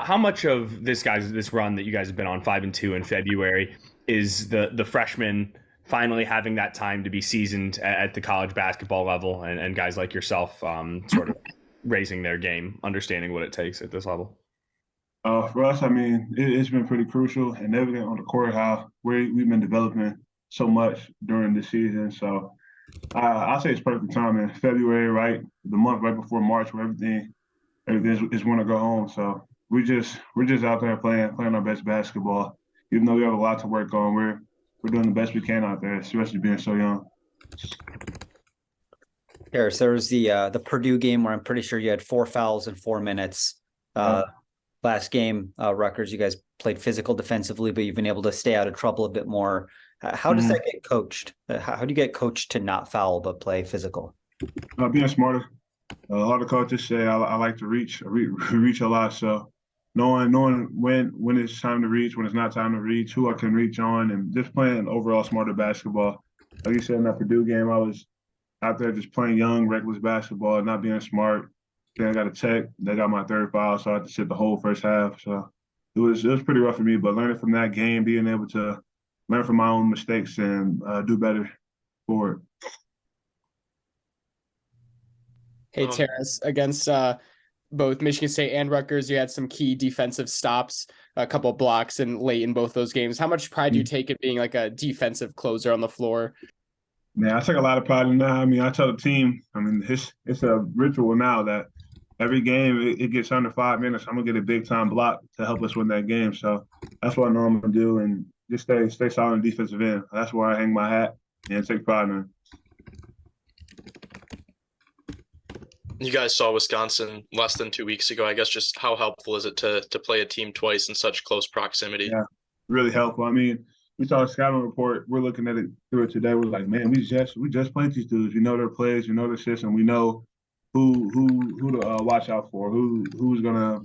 How much of this run that you guys have been on 5-2 in February is the freshmen finally having that time to be seasoned at the college basketball level, and guys like yourself sort of raising their game, understanding what it takes at this level? For us, I mean, it's been pretty crucial and evident on the court how we've been developing so much during the season. So I'll say it's perfect time in February, right? The month right before March, where everything is want to go home. So we're just out there playing our best basketball. Even though we have a lot to work on, we're doing the best we can out there, especially being so young. Harris, there was the Purdue game where I'm pretty sure you had 4 fouls in 4 minutes. Last game, Rutgers, you guys played physical defensively, but you've been able to stay out of trouble a bit more. How does that get coached? How do you get coached to not foul but play physical? Being smarter. A lot of coaches say I like to reach a lot. So knowing when it's time to reach, when it's not time to reach, who I can reach on, and just playing overall smarter basketball. Like you said in that Purdue game, I was out there just playing young, reckless basketball, not being smart. Then I got a tech. They got my third foul, so I had to sit the whole first half. So it was pretty rough for me. But learning from that game, being able to learn from my own mistakes and do better forward. Hey, Tarris, against both Michigan State and Rutgers, you had some key defensive stops, a couple of blocks, and late in both those games. How much pride do you take in being like a defensive closer on the floor? Man, I take a lot of pride in that. I mean, I tell the team, I mean, it's a ritual now that every game it gets under 5 minutes. I'm gonna get a big time block to help us win that game. So that's what I know I'm gonna do, and just stay solid in defensive end. That's where I hang my hat and take pride in it. You guys saw Wisconsin less than 2 weeks ago. I guess just how helpful is it to play a team twice in such close proximity? Yeah, really helpful. I mean, we saw a scouting report. We're looking at it through it today. We're like, man, we just played these dudes. We know their plays. We know their system. We know who to watch out for. Who's gonna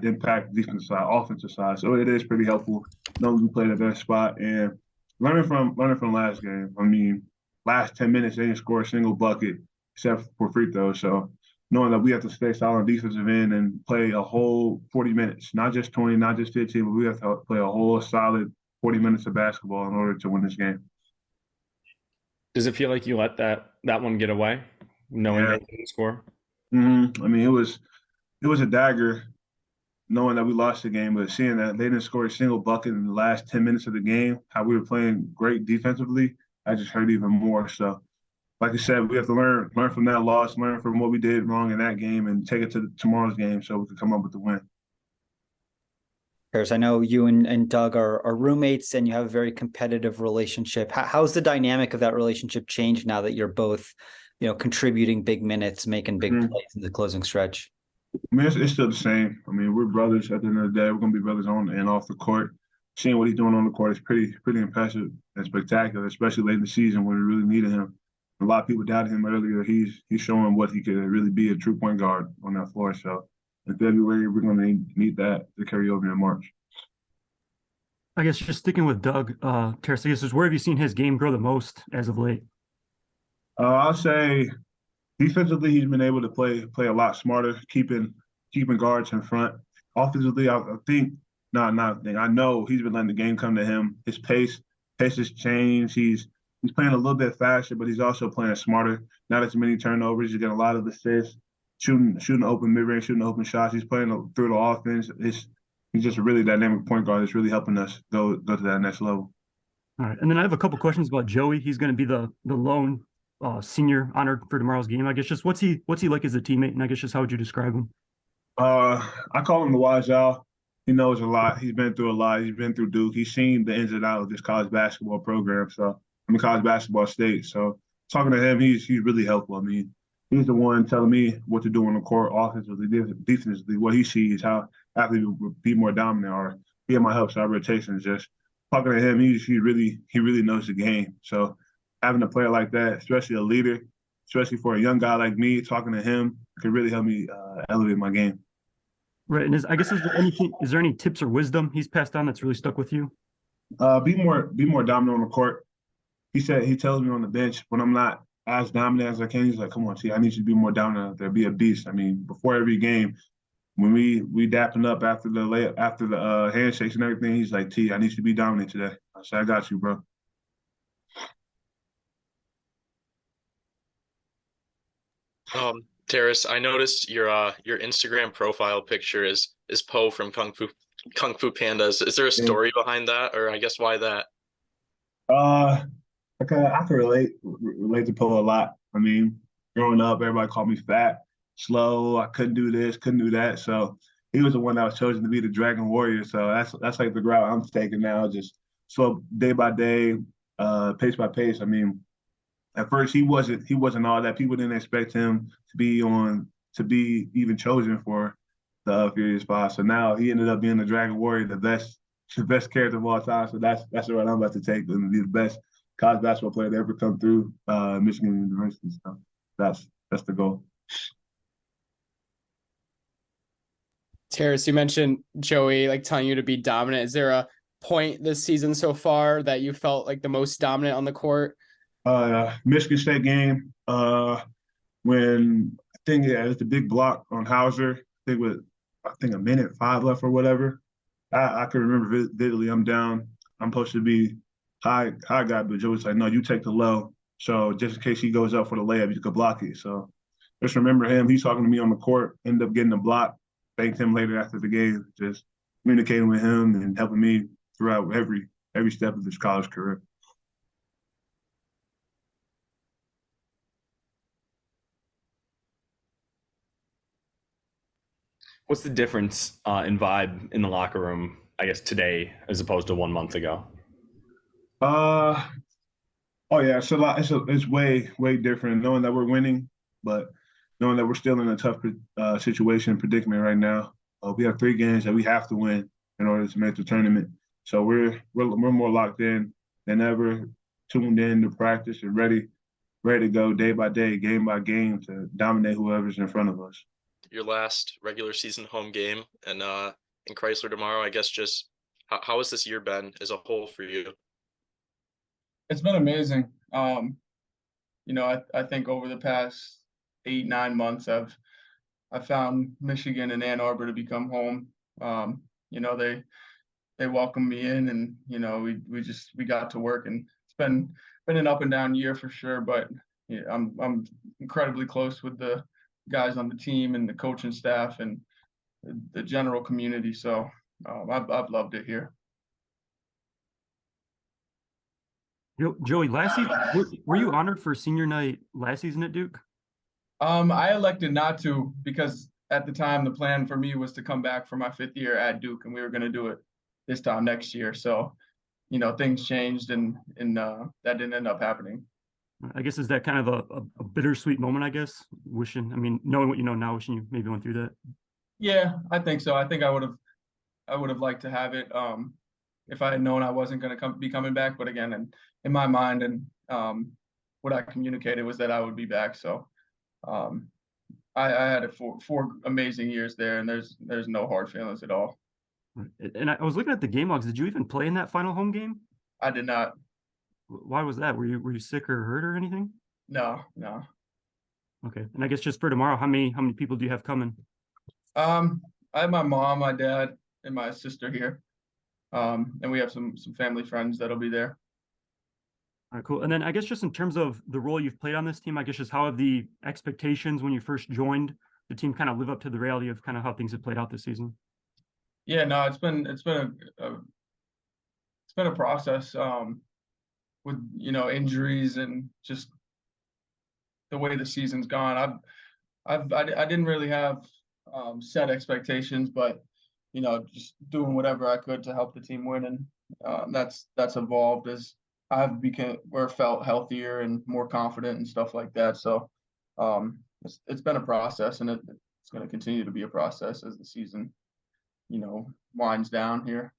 impact the defensive side, offensive side. So it is pretty helpful knowing we played at their spot and learning from last game. I mean, last 10 minutes they didn't score a single bucket except for free throws. So knowing that we have to stay solid on defensive end and play a whole 40 minutes, not just 20, not just 15, but we have to play a whole solid 40 minutes of basketball in order to win this game. Does it feel like you let that one get away, knowing Yeah. they didn't score? I mean, it was a dagger knowing that we lost the game, but seeing that they didn't score a single bucket in the last 10 minutes of the game, how we were playing great defensively, I just hurt even more. So like I said, we have to learn from that loss, learn from what we did wrong in that game, and take it to tomorrow's game so we can come up with the win. Harris, I know you and Doug are roommates and you have a very competitive relationship. How's the dynamic of that relationship changed now that you're both, contributing big minutes, making big plays in the closing stretch? I mean, it's still the same. I mean, we're brothers at the end of the day. We're going to be brothers on and off the court. Seeing what he's doing on the court is pretty impressive and spectacular, especially late in the season when we really needed him. A lot of people doubted him earlier. He's showing what he could really be, a true point guard on that floor. So in February, we're going to need that to carry over in March. I guess just sticking with Doug, Tarris, I guess, where have you seen his game grow the most as of late? I'll say defensively, he's been able to play a lot smarter, keeping guards in front. Offensively, I think I know he's been letting the game come to him. His pace has changed. He's playing a little bit faster, but he's also playing smarter. Not as many turnovers. He's getting a lot of assists, shooting open mid-range, shooting open shots. He's playing through the offense. He's just a really dynamic point guard that's really helping us go to that next level. All right. And then I have a couple questions about Joey. He's going to be the lone senior honored for tomorrow's game. I guess just what's he like as a teammate? And I guess just how would you describe him? I call him the wise owl. He knows a lot. He's been through a lot. He's been through Duke. He's seen the ins and outs of this college basketball program. So college basketball state. So talking to him, he's really helpful. I mean, he's the one telling me what to do on the court, offensively, defensively, what he sees, how athletes would be more dominant or be in my help side rotations. Just talking to him, he really knows the game. So having a player like that, especially a leader, especially for a young guy like me, talking to him could really help me elevate my game. Right. And is there any tips or wisdom he's passed on that's really stuck with you? Be more dominant on the court. He tells me on the bench when I'm not as dominant as I can, he's like, come on, see, I need you to be more dominant out there, be a beast. I mean, before every game, when we dapping up after the layup, after the handshakes and everything, he's like, "T, I need you to be dominant today." I said, "I got you, bro." Tarris, I noticed your Instagram profile picture is Poe from Kung Fu Pandas. Is there a Yeah. story behind that, or I guess why that? Uh, I can relate to Poe a lot. I mean, growing up, everybody called me fat, slow. I couldn't do this, couldn't do that. So he was the one that was chosen to be the Dragon Warrior. So that's like the route I'm taking now, just slow day by day, pace by pace. I mean, at first he wasn't all that. People didn't expect him to be even chosen for the Furious Five. So now he ended up being the Dragon Warrior, the best character of all time. So that's what I'm about to take and be the best college basketball player to ever come through Michigan University. So that's the goal. Tarris, you mentioned Joey like telling you to be dominant. Is there a point this season so far that you felt like the most dominant on the court? Michigan State game, when I think it was the big block on Hauser. I think a minute 5 left or whatever. I can remember vividly. I'm down. I'm supposed to be high guy, but Joe was like, "No, you take the low. So just in case he goes up for the layup, you could block it." So just remember him. He's talking to me on the court. Ended up getting a block. Thanked him later after the game. Just communicating with him and helping me throughout every step of his college career. What's the difference in vibe in the locker room, I guess, today as opposed to 1 month ago? Uh oh yeah, it's a lot. It's way different knowing that we're winning, but knowing that we're still in a tough situation predicament right now. We have 3 games that we have to win in order to make the tournament. So we're more locked in than ever, tuned in to practice and ready to go day by day, game by game to dominate whoever's in front of us. Your last regular season home game and in Chrysler tomorrow. I guess just how has this year been as a whole for you? It's been amazing. I think over the past 8, 9 months, I found Michigan and Ann Arbor to become home. They welcomed me in, and we got to work, and it's been an up and down year for sure. But yeah, I'm incredibly close with the guys on the team and the coaching staff and the general community. So I've loved it here. Joey, last season, were you honored for senior night last season at Duke? I elected not to because at the time the plan for me was to come back for my 5th year at Duke, and we were going to do it this time next year. So, things changed, and that didn't end up happening. I guess is that kind of a bittersweet moment, I guess, knowing what you know now, wishing you maybe went through that. Yeah, I think so. I think I would have liked to have it if I had known I wasn't going to be coming back. But again, in my mind and what I communicated was that I would be back. So I had four amazing years there, and there's no hard feelings at all. And I was looking at the game logs. Did you even play in that final home game? I did not. Why was that? Were you sick or hurt or anything? No. Okay. And I guess just for tomorrow, how many people do you have coming? I have my mom, my dad, and my sister here. And we have some family friends that'll be there. All right, cool. And then I guess just in terms of the role you've played on this team, I guess just how have the expectations when you first joined the team kind of live up to the reality of kind of how things have played out this season? Yeah, no, it's been a process with injuries and just the way the season's gone. I didn't really have set expectations, but just doing whatever I could to help the team win, and that's evolved as I've felt healthier and more confident and stuff like that. So it's been a process, and it's going to continue to be a process as the season winds down here.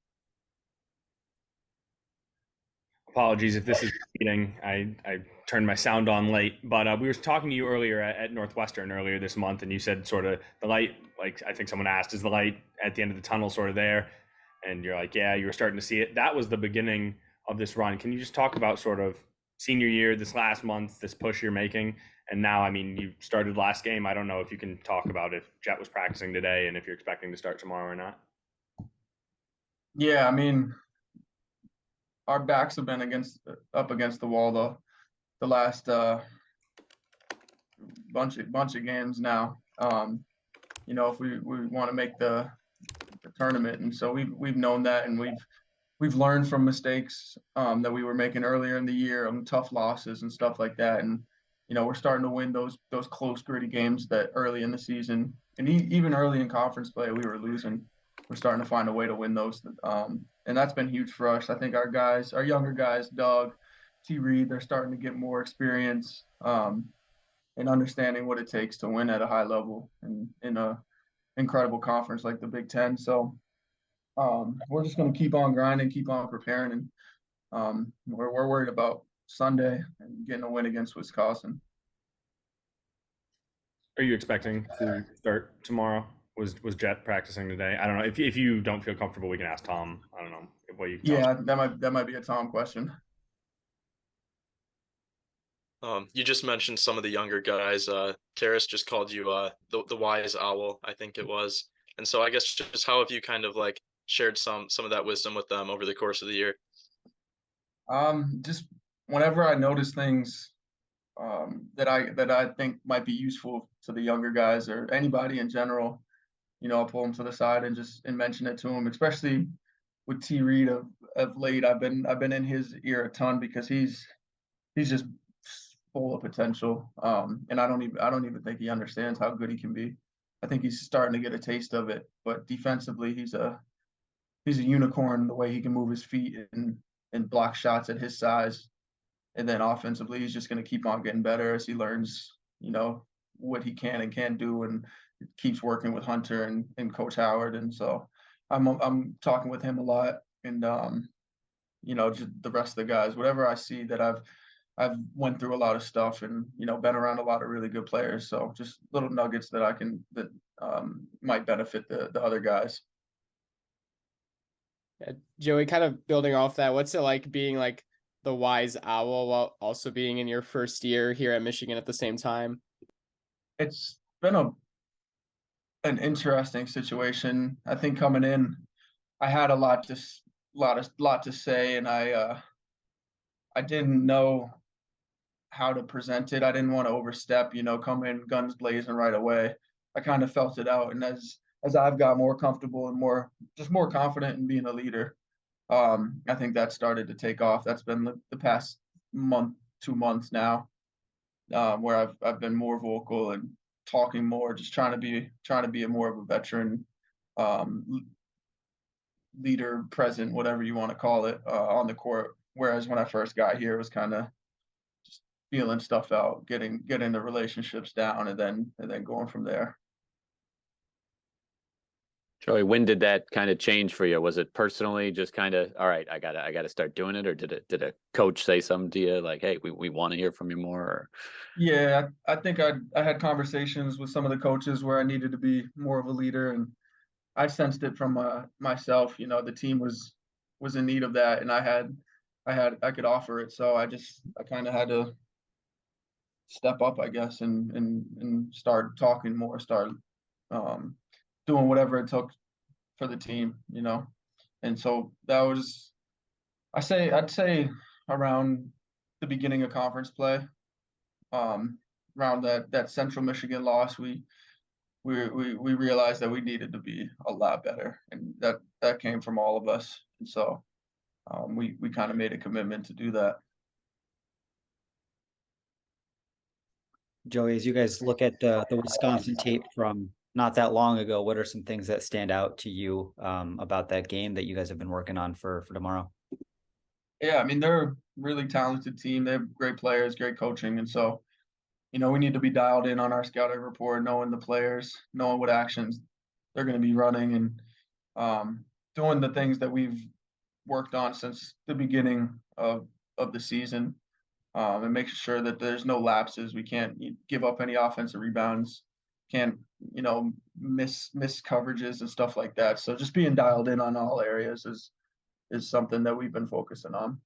Apologies if this is repeating. I turned my sound on late, but we were talking to you earlier at Northwestern earlier this month, and you said sort of the light, like I think someone asked, is the light at the end of the tunnel sort of there? And you're like, yeah, you were starting to see it. That was the beginning of this run. Can you just talk about sort of senior year, this last month, this push you're making, And now, I mean, you started last game. I don't know if you can talk about if Jet was practicing today and if you're expecting to start tomorrow or not. Yeah, I mean, our backs have been up against the wall the last bunch of games now. If we want to make the tournament, and so we've known that, and we've learned from mistakes that we were making earlier in the year, tough losses and stuff like that, and we're starting to win those close, gritty games that early in the season, and even early in conference play we were losing. We're starting to find a way to win those, and that's been huge for us. I think our younger guys, Doug, T. Reed, they're starting to get more experience and understanding what it takes to win at a high level and in a incredible conference like the Big Ten. So we're just going to keep on grinding, keep on preparing, and we're worried about Sunday and getting a win against Wisconsin. Are you expecting to start tomorrow? Was Jet practicing today? I don't know. If you don't feel comfortable, we can ask Tom. I don't know what you. Yeah, that might be a Tom question. You just mentioned some of the younger guys. Tarris just called you the wise owl, I think it was. And so I guess just how have you kind of like shared some of that wisdom with them over the course of the year? Just whenever I notice things that I think might be useful to the younger guys or anybody in general, I'll pull them to the side and mention it to them, especially with T. Reed of late. I've been in his ear a ton because he's just full of potential. And I don't even think he understands how good he can be. I think he's starting to get a taste of it. But defensively, he's a unicorn, the way he can move his feet and block shots at his size. And then offensively, he's just going to keep on getting better as he learns, what he can and can't do, and keeps working with Hunter and Coach Howard. And so I'm talking with him a lot, and just the rest of the guys, whatever I see that I've went through a lot of stuff and been around a lot of really good players. So just little nuggets that might benefit the other guys. Yeah, Joey, kind of building off that, what's it like being like the wise owl while also being in your first year here at Michigan at the same time? It's been an interesting situation. I think coming in, I had a lot to say, and I didn't know how to present it. I didn't want to overstep, come in guns blazing right away. I kind of felt it out, and as I've got more comfortable and more confident in being a leader, I think that started to take off. That's been the past month, 2 months now, where I've been more vocal and talking more, just trying to be a more of a veteran leader, present, whatever you want to call it, on the court. Whereas when I first got here, it was kind of just feeling stuff out, getting the relationships down, and then going from there. Joey, when did that kind of change for you? Was it personally just kind of, all right, I gotta start doing it, or did a coach say something to you like, hey, we want to hear from you more? Or... Yeah, I think I had conversations with some of the coaches where I needed to be more of a leader, and I sensed it from myself. The team was in need of that, and I could offer it, so I kind of had to step up, I guess, and start talking more, start doing whatever it took for the team, and so that was, I'd say around the beginning of conference play, around that Central Michigan loss, we realized that we needed to be a lot better, and that came from all of us, and so we kind of made a commitment to do that. Joey, as you guys look at the Wisconsin tape from not that long ago, what are some things that stand out to you about that game that you guys have been working on for tomorrow? Yeah, I mean, they're a really talented team. They have great players, great coaching, and so we need to be dialed in on our scouting report, knowing the players, knowing what actions they're going to be running, and doing the things that we've worked on since the beginning of the season, and making sure that there's no lapses. We can't give up any offensive rebounds, can't miss coverages and stuff like that. So just being dialed in on all areas is something that we've been focusing on.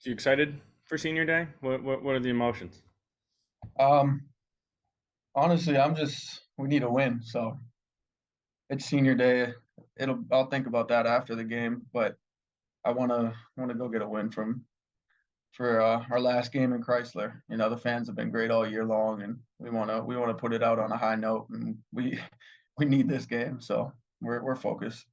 You excited for senior day? What are the emotions? Honestly, we need a win, so it's senior day. I'll think about that after the game, but I wanna go get a win for our last game in Chrysler. You know, the fans have been great all year long, and we wanna put it out on a high note, and we need this game, so we're focused.